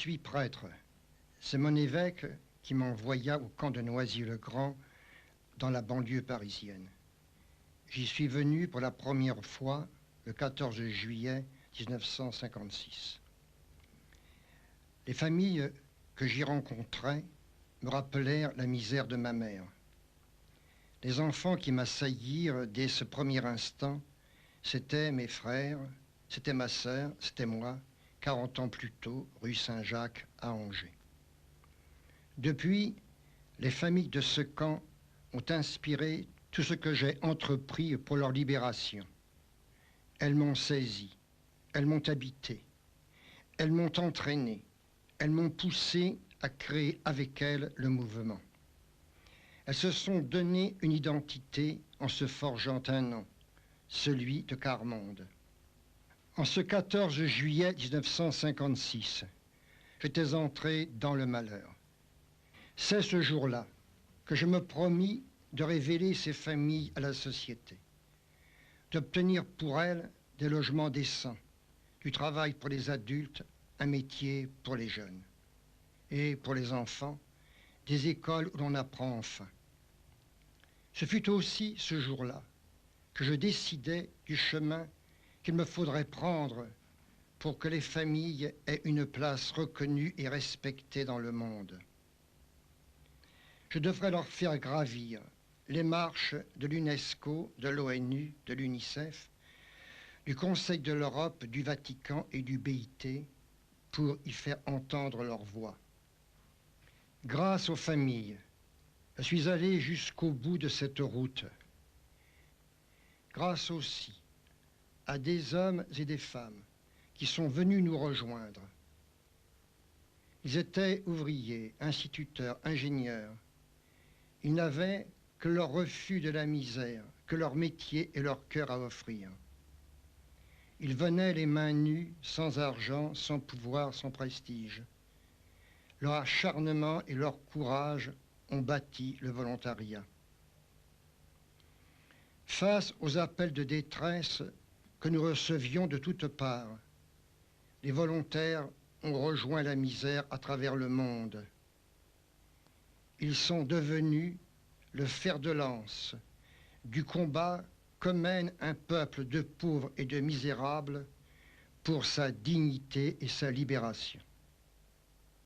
suis prêtre. C'est mon évêque qui m'envoya au camp de Noisy-le-Grand, dans la banlieue parisienne. J'y suis venu pour la première fois le 14 juillet 1956. Les familles que j'y rencontrais me rappelèrent la misère de ma mère. Les enfants qui m'assaillirent dès ce premier instant, c'étaient mes frères, c'était ma sœur, c'était moi, 40 ans plus tôt, rue Saint-Jacques à Angers. Depuis, les familles de ce camp ont inspiré tout ce que j'ai entrepris pour leur libération. Elles m'ont saisi, elles m'ont habité, elles m'ont entraîné, elles m'ont poussé à créer avec elles le mouvement. Elles se sont donné une identité en se forgeant un nom, celui de Carmonde. En ce 14 juillet 1956, j'étais entré dans le malheur. C'est ce jour-là que je me promis de révéler ces familles à la société, d'obtenir pour elles des logements décents, du travail pour les adultes, un métier pour les jeunes, et pour les enfants, des écoles où l'on apprend enfin. Ce fut aussi ce jour-là que je décidai du chemin qu'il me faudrait prendre pour que les familles aient une place reconnue et respectée dans le monde. Je devrais leur faire gravir les marches de l'UNESCO, de l'ONU, de l'UNICEF, du Conseil de l'Europe, du Vatican et du BIT pour y faire entendre leur voix. Grâce aux familles, je suis allé jusqu'au bout de cette route. Grâce aussi à des hommes et des femmes qui sont venus nous rejoindre. Ils étaient ouvriers, instituteurs, ingénieurs. Ils n'avaient que leur refus de la misère, que leur métier et leur cœur à offrir. Ils venaient les mains nues, sans argent, sans pouvoir, sans prestige. Leur acharnement et leur courage ont bâti le volontariat. Face aux appels de détresse que nous recevions de toutes parts, les volontaires ont rejoint la misère à travers le monde. Ils sont devenus le fer de lance du combat que mène un peuple de pauvres et de misérables pour sa dignité et sa libération.